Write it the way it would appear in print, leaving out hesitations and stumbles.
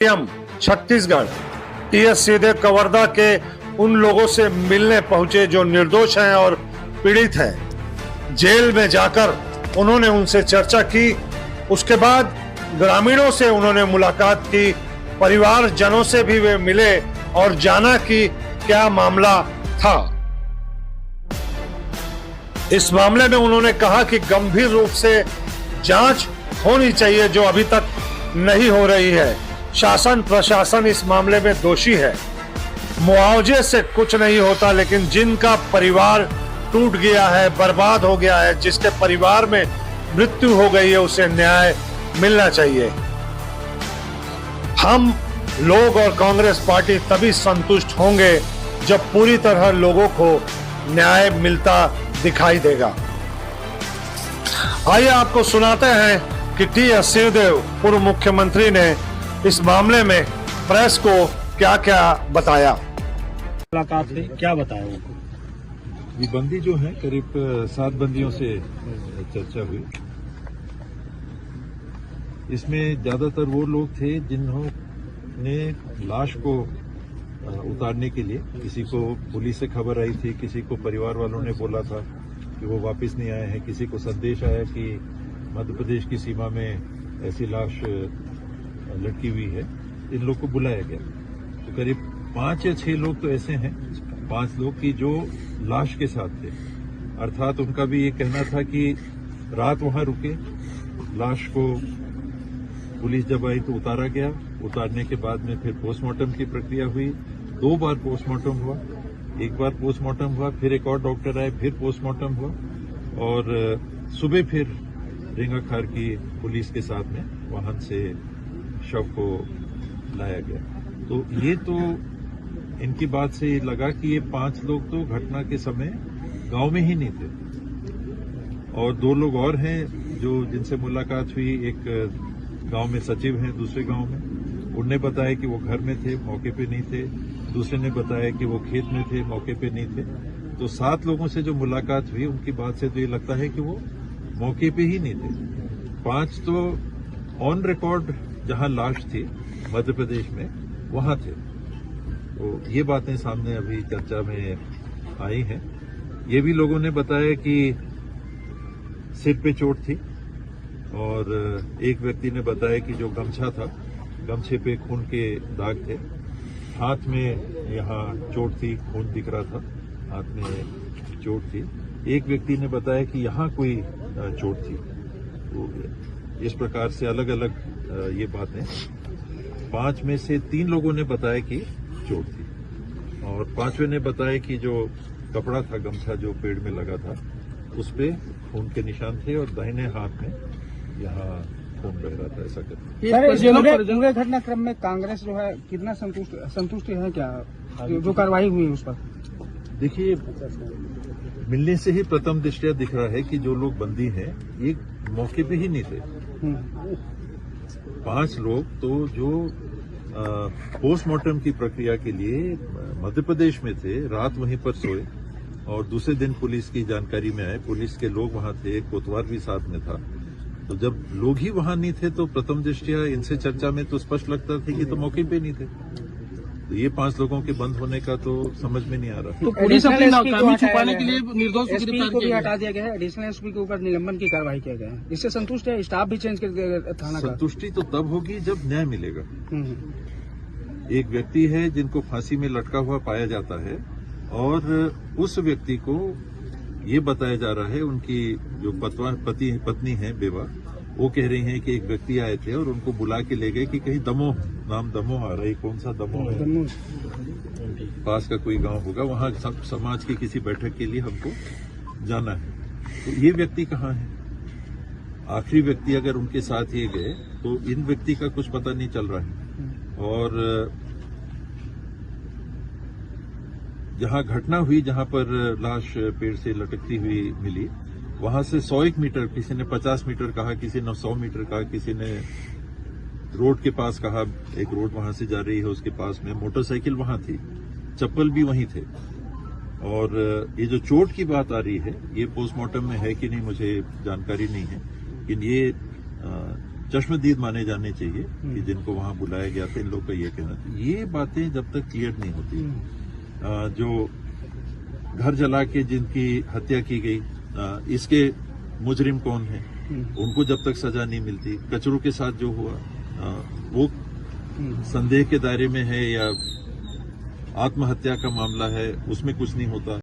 CM Chhattisgarh TS सीधे कवर्धा के उन लोगों से मिलने पहुंचे जो निर्दोष हैं और पीड़ित हैं। जेल में जाकर उन्होंने उनसे चर्चा की। उसके बाद ग्रामीणों से उन्होंने मुलाकात की, परिवारजनों से भी वे मिले और जाना कि क्या मामला था। इस मामले में उन्होंने कहा कि गंभीर रूप से जांच होनी चाहिए जो अभी तक नहीं हो रही है। शासन प्रशासन इस मामले में दोषी है। मुआवजे से कुछ नहीं होता, लेकिन जिनका परिवार टूट गया है, बर्बाद हो गया है, जिसके परिवार में मृत्यु हो गई है, उसे न्याय मिलना चाहिए। हम लोग और कांग्रेस पार्टी तभी संतुष्ट होंगे जब पूरी तरह लोगों को न्याय मिलता दिखाई देगा। आइए आपको सुनाते हैं कि टीएस सिंहदेव पूर्व मुख्यमंत्री ने इस मामले में प्रेस को क्या क्या बताया। मुलाकात हुई, क्या बताया उनको? ये बंदी जो है करीब 7 बंदियों से चर्चा हुई। इसमें ज्यादातर वो लोग थे जिन्होंने लाश को उतारने के लिए, किसी को पुलिस से खबर आई थी, किसी को परिवार वालों ने बोला था कि वो वापस नहीं आए हैं, किसी को संदेश आया कि मध्य प्रदेश की सीमा में ऐसी लाश लटकी हुई है। इन लोग को बुलाया गया। तो करीब 5 या 6 लोग तो ऐसे हैं, 5 लोग की जो लाश के साथ थे। अर्थात उनका भी ये कहना था कि रात वहां रुके, लाश को पुलिस जब आई तो उतारा गया। उतारने के बाद में फिर पोस्टमार्टम की प्रक्रिया हुई। 2 बार पोस्टमार्टम हुआ। एक बार पोस्टमार्टम हुआ, फिर एक और डॉक्टर आए, फिर पोस्टमार्टम हुआ और सुबह फिर रेंगाखार की पुलिस के साथ में वाहन से शव को लाया गया। तो ये तो इनकी बात से लगा कि ये 5 लोग तो घटना के समय गांव में ही नहीं थे। और 2 लोग और हैं जो जिनसे मुलाकात हुई। एक गांव में सचिव हैं, दूसरे गांव में। उनने बताया कि वो घर में थे, मौके पे नहीं थे। दूसरे ने बताया कि वो खेत में थे, मौके पे नहीं थे। तो 7 लोगों से जो मुलाकात हुई उनकी बात से तो ये लगता है कि वो मौके पे ही नहीं थे। 5 तो ऑन रिकॉर्ड जहां लाश थी मध्य प्रदेश में वहां थे। तो ये बातें सामने अभी चर्चा में आई हैं। ये भी लोगों ने बताया कि सिर पे चोट थी और एक व्यक्ति ने बताया कि जो गमछा था, गमछे पे खून के दाग थे। हाथ में यहाँ चोट थी, खून दिख रहा था, हाथ में चोट थी। एक व्यक्ति ने बताया कि यहाँ कोई चोट थी। तो इस प्रकार से अलग अलग ये बातें। 5 में से 3 लोगों ने बताया कि चोट थी और 5वें ने बताया कि जो कपड़ा था, गमछा जो पेड़ में लगा था, उस पे खून के निशान थे और दाहिने हाथ में यहाँ खून बह रहा था। ऐसा करते पूरे घटनाक्रम में कांग्रेस जो है कितना संतुष्ट है क्या जो कार्रवाई हुई उस पर? देखिए, मिलने से ही प्रथम दृष्टया दिख रहा है कि जो लोग बंदी हैं ये मौके पे ही नहीं थे। 5 लोग तो जो पोस्टमार्टम की प्रक्रिया के लिए मध्य प्रदेश में थे, रात वहीं पर सोए और दूसरे दिन पुलिस की जानकारी में आए। पुलिस के लोग वहां थे, कोतवाल भी साथ में था। तो जब लोग ही वहां नहीं थे तो प्रथम दृष्टया इनसे चर्चा में तो स्पष्ट लगता था कि तो मौके पे नहीं थे। तो ये 5 लोगों के बंद होने का तो समझ में नहीं आ रहा। तो पुलिस अपनी नाकामी छुपाने के लिए निर्दोष को गिरफ्तार किया, हटा दिया गया है। एडिशनल एसपी के ऊपर निलंबन की कार्रवाई किया गया है। इससे संतुष्ट है? स्टाफ भी चेंज कर दिया थाना का। संतुष्टि तो तब होगी जब न्याय मिलेगा। एक व्यक्ति है जिनको फांसी में लटका हुआ पाया जाता है और उस व्यक्ति को ये बताया जा रहा है, उनकी जो पत्नी है बेवा, वो कह रही हैं कि एक व्यक्ति आए थे और उनको बुला के ले गए कि कहीं दमोह, नाम दमोह आ रहा है, कौन सा दमोह है, पास का कोई गांव होगा, वहां सब समाज की किसी बैठक के लिए हमको जाना है। तो ये व्यक्ति कहाँ है? आखिरी व्यक्ति अगर उनके साथ ये गए तो इन व्यक्ति का कुछ पता नहीं चल रहा है। और जहां घटना हुई, जहां पर लाश पेड़ से लटकती हुई मिली, वहां से 100 मीटर, किसी ने 50 मीटर कहा, किसी ने 100 मीटर कहा, किसी ने रोड के पास कहा। एक रोड वहां से जा रही है, उसके पास में मोटरसाइकिल वहां थी, चप्पल भी वहीं थे। और ये जो चोट की बात आ रही है, ये पोस्टमार्टम में है कि नहीं मुझे जानकारी नहीं है, लेकिन ये चश्मदीद माने जाने चाहिए कि जिनको वहां बुलाया गया था, इन लोग का ये कहना था। ये बातें जब तक क्लियर नहीं होती, जो घर जला के जिनकी हत्या की गई, इसके मुजरिम कौन है, उनको जब तक सजा नहीं मिलती, कचरों के साथ जो हुआ वो संदेह के दायरे में है या आत्महत्या का मामला है, उसमें कुछ नहीं होता।